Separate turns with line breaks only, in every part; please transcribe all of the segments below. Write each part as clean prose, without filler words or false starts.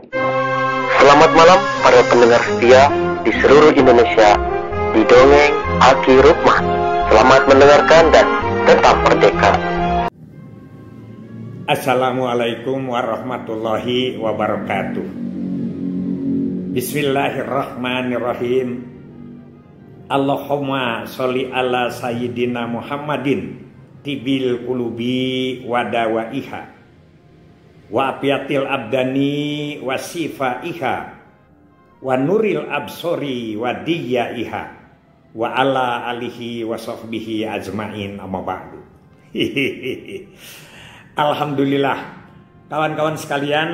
Selamat malam para pendengar setia di seluruh Indonesia di Dongeng Aki Rukman. Selamat mendengarkan dan tetap merdeka.
Assalamualaikum warahmatullahi wabarakatuh. Bismillahirrahmanirrahim. Allahumma sholli ala sayyidina Muhammadin tibil qulubi wadawaiha wa apiatil abdani wa sifaiha wa nuril absori wa diyaiha wa ala alihi wa sahbihi ajmain amma ba'du. Alhamdulillah, kawan-kawan sekalian,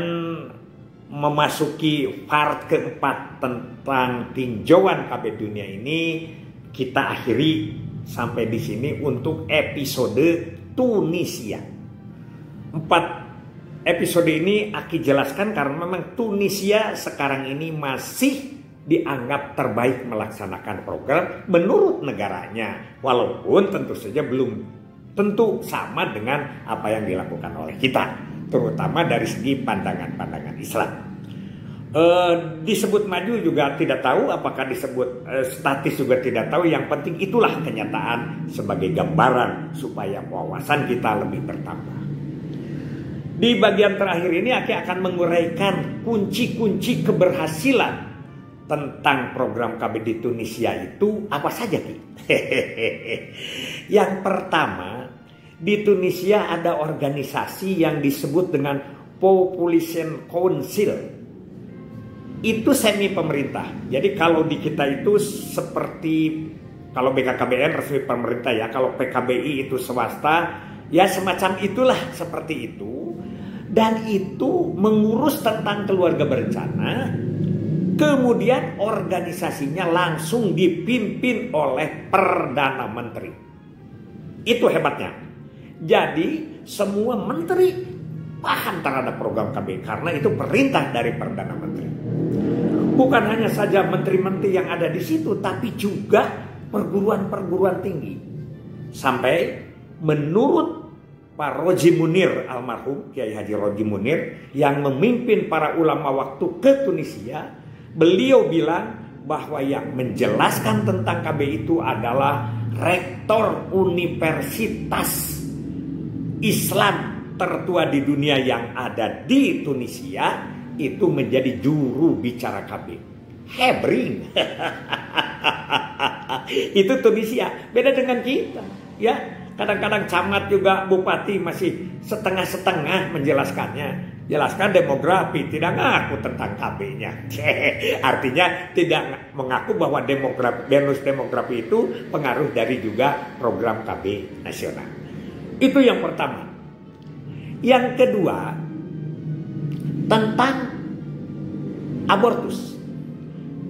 memasuki part keempat tentang tinjauan KB dunia ini kita akhiri sampai di sini untuk episode Tunisia. 4 episode ini Aki jelaskan karena memang Tunisia sekarang ini masih dianggap terbaik melaksanakan program menurut negaranya, walaupun tentu saja belum tentu sama dengan apa yang dilakukan oleh kita, terutama dari segi pandangan-pandangan Islam. Disebut maju juga tidak tahu, apakah disebut statis juga tidak tahu. Yang penting itulah kenyataan sebagai gambaran supaya wawasan kita lebih bertambah. Di bagian terakhir ini Aki akan menguraikan kunci-kunci keberhasilan tentang program KB di Tunisia itu apa saja, Ki? Yang pertama, di Tunisia ada organisasi yang disebut dengan Population Council. Itu semi pemerintah. Jadi kalau di kita itu seperti, kalau BKKBN resmi pemerintah ya, kalau PKBI itu swasta, ya semacam itulah, seperti itu. Dan itu mengurus tentang keluarga berencana. Kemudian organisasinya langsung dipimpin oleh Perdana Menteri. Itu hebatnya. Jadi semua menteri paham terhadap program KB karena itu perintah dari Perdana Menteri. Bukan hanya saja menteri-menteri yang ada di situ, tapi juga perguruan-perguruan tinggi. Sampai menurut Pak Roji Munir almarhum, Kiai Haji Roji Munir, yang memimpin para ulama waktu ke Tunisia, beliau bilang bahwa yang menjelaskan tentang KB itu adalah rektor universitas Islam tertua di dunia yang ada di Tunisia, itu menjadi juru bicara KB. Hebring. Itu Tunisia. Beda dengan kita, ya. Kadang-kadang camat juga, bupati masih setengah-setengah menjelaskannya. Jelaskan demografi, tidak ngaku tentang KB-nya. Artinya tidak mengaku bahwa bonus demografi itu pengaruh dari juga program KB nasional. Itu yang pertama. Yang kedua, tentang abortus.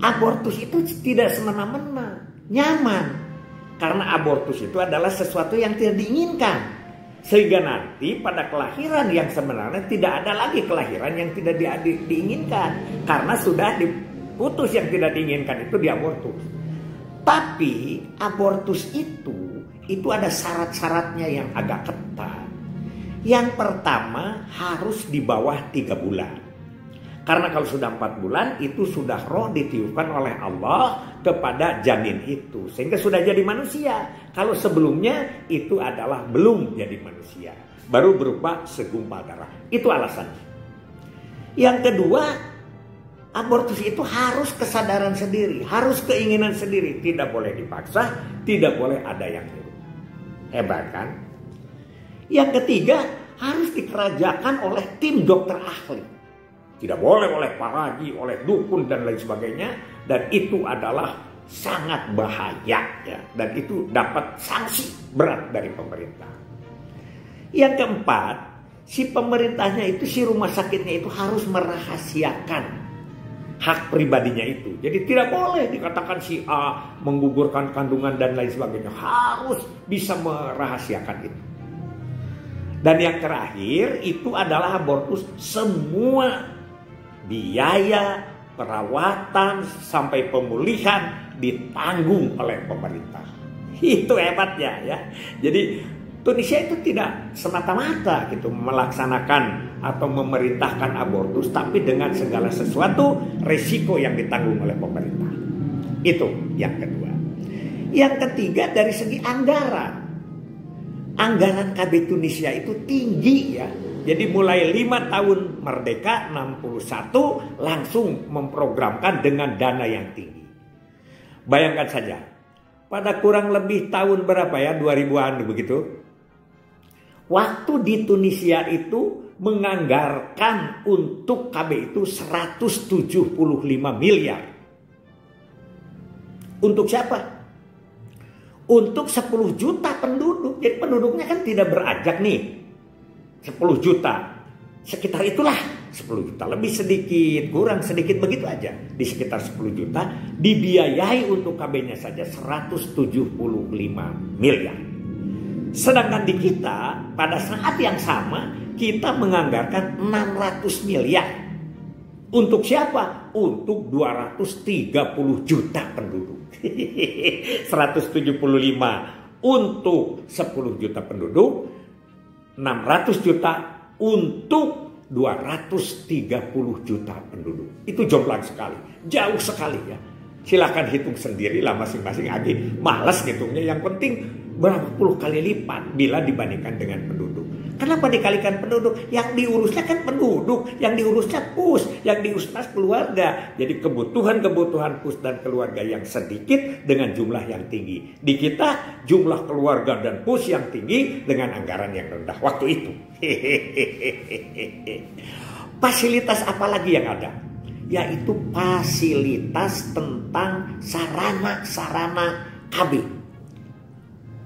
Abortus itu tidak semena-mena nyaman. Karena abortus itu adalah sesuatu yang tidak diinginkan. Sehingga nanti pada kelahiran yang sebenarnya tidak ada lagi kelahiran yang tidak diinginkan. Karena sudah diputus yang tidak diinginkan itu diabortus. Tapi abortus itu ada syarat-syaratnya yang agak ketat. Yang pertama harus di bawah 3 bulan. Karena kalau sudah 4 bulan itu sudah roh ditiupkan oleh Allah kepada janin itu. Sehingga sudah jadi manusia. Kalau sebelumnya itu adalah belum jadi manusia. Baru berupa segumpal darah. Itu alasannya. Yang kedua, abortus itu harus kesadaran sendiri. Harus keinginan sendiri. Tidak boleh dipaksa. Tidak boleh ada yang nyuruh. Hebat kan? Yang ketiga, harus dikerjakan oleh tim dokter ahli. Tidak boleh oleh paraji, oleh dukun dan lain sebagainya. Dan itu adalah sangat bahaya ya. Dan itu dapat sanksi berat dari pemerintah. Yang keempat, si pemerintahnya itu, si rumah sakitnya itu harus merahasiakan hak pribadinya itu. Jadi tidak boleh dikatakan si A menggugurkan kandungan dan lain sebagainya. Harus bisa merahasiakan itu. Dan yang terakhir itu adalah abortus, semua biaya perawatan sampai pemulihan ditanggung oleh pemerintah. Itu hebatnya ya. Jadi Tunisia itu tidak semata-mata gitu melaksanakan atau memerintahkan abortus, tapi dengan segala sesuatu resiko yang ditanggung oleh pemerintah. Itu yang kedua. Yang ketiga dari segi anggaran. Anggaran KB Tunisia itu tinggi ya. Jadi mulai 5 tahun merdeka 61 langsung memprogramkan dengan dana yang tinggi. Bayangkan saja, pada kurang lebih tahun berapa ya, 2000-an begitu. Waktu di Tunisia itu menganggarkan untuk KB itu 175 miliar. Untuk siapa? Untuk 10 juta penduduk. Jadi penduduknya kan tidak beranjak nih. 10 juta. Sekitar itulah 10 juta. Lebih sedikit, kurang sedikit begitu aja. Di sekitar 10 juta dibiayai untuk KB-nya saja 175 miliar. Sedangkan di kita pada saat yang sama kita menganggarkan 600 miliar. Untuk siapa? Untuk 230 juta penduduk. 175 untuk 10 juta penduduk, 600 juta untuk 230 juta penduduk. Itu jomplang sekali, jauh sekali ya. Silahkan hitung sendirilah masing-masing, Agi malas ngitungnya. Yang penting berapa puluh kali lipat bila dibandingkan dengan penduduk. Kenapa dikalikan penduduk? Yang diurusnya kan penduduk, yang diurusnya PUS, yang diurusnya keluarga. Jadi kebutuhan PUS dan keluarga yang sedikit dengan jumlah yang tinggi. Di kita jumlah keluarga dan PUS yang tinggi dengan anggaran yang rendah waktu itu. Fasilitas apa lagi yang ada? Yaitu fasilitas tentang sarana-sarana KB.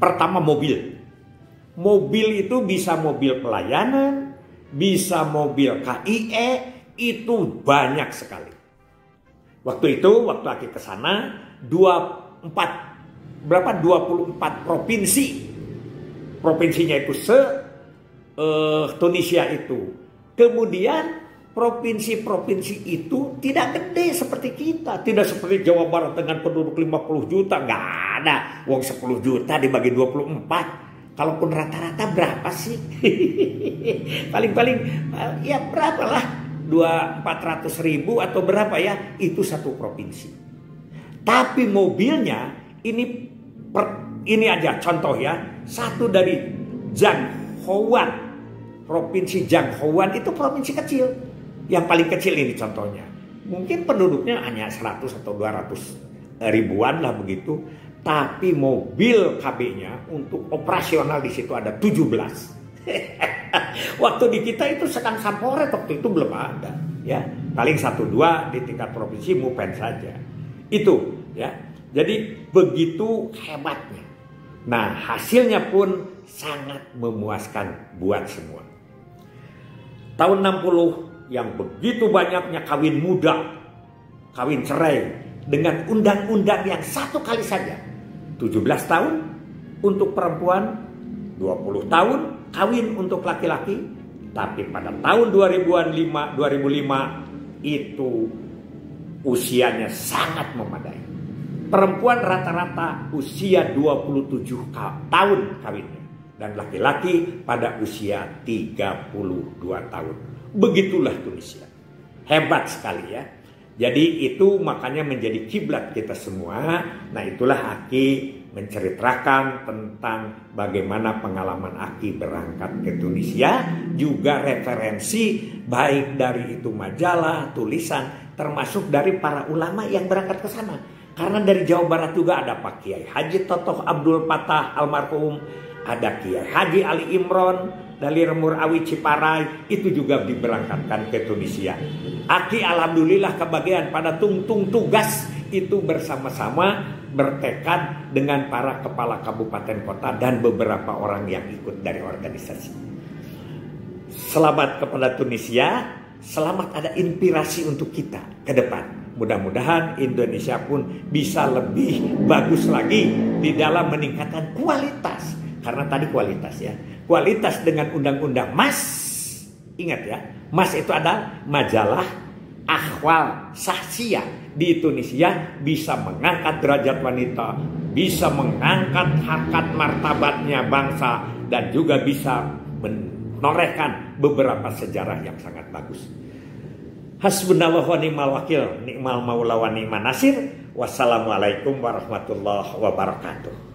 Pertama mobil. Mobil itu bisa mobil pelayanan, bisa mobil KIE, itu banyak sekali. Waktu itu, waktu Aki ke sana, 24 provinsi. Provinsinya itu Tunisia itu. Kemudian provinsi-provinsi itu tidak gede seperti kita. Tidak seperti Jawa Barat dengan penduduk 50 juta. Nggak ada. Wong 10 juta dibagi 24. Kalaupun rata-rata berapa sih? Paling-paling ya berapalah, 400 ribu atau berapa ya, itu satu provinsi. Tapi mobilnya ini aja contoh ya, satu dari Jianghoan, provinsi Jianghoan itu provinsi kecil, yang paling kecil ini contohnya. Mungkin penduduknya hanya 100 atau 200 ribuan lah begitu. Tapi mobil KB-nya untuk operasional di situ ada 17. Waktu di kita itu sedang Sampore, waktu itu belum ada, ya. Paling 1-2 di tingkat provinsi Mupen saja. Itu, ya. Jadi begitu hebatnya. Nah, hasilnya pun sangat memuaskan buat semua. Tahun 60 yang begitu banyaknya kawin muda, kawin cerai dengan undang-undang yang satu kali saja. 17 tahun untuk perempuan, 20 tahun kawin untuk laki-laki. Tapi pada tahun 2005 itu usianya sangat memadai. Perempuan rata-rata usia 27 tahun kawinnya. Dan laki-laki pada usia 32 tahun. Begitulah Tunisia. Hebat sekali ya. Jadi itu makanya menjadi kiblat kita semua. Nah itulah Aki menceritakan tentang bagaimana pengalaman Aki berangkat ke Tunisia. Juga referensi baik dari itu majalah, tulisan, termasuk dari para ulama yang berangkat ke sana. Karena dari Jawa Barat juga ada Pak Kiai Haji Totoh Abdul Fatah almarhum. Ada Kiai Haji Ali Imron dari Remur Awi Ciparai, itu juga diberangkatkan ke Tunisia. Aki alhamdulillah kebagian pada tungtung tugas itu bersama-sama bertekad dengan para kepala kabupaten kota dan beberapa orang yang ikut dari organisasi. Selamat kepada Tunisia, selamat ada inspirasi untuk kita ke depan. Mudah-mudahan Indonesia pun bisa lebih bagus lagi di dalam meningkatkan kualitas. Karena tadi kualitas ya. Kualitas dengan undang-undang MAS. Ingat ya, MAS itu ada majalah Ahwal Sahsia di Tunisia, bisa mengangkat derajat wanita, bisa mengangkat harkat martabatnya bangsa, dan juga bisa menorehkan beberapa sejarah yang sangat bagus. Hasbunallah wa ni'mal wakil, ni'mal maula wa ni'man nasir. Wassalamualaikum warahmatullahi wabarakatuh.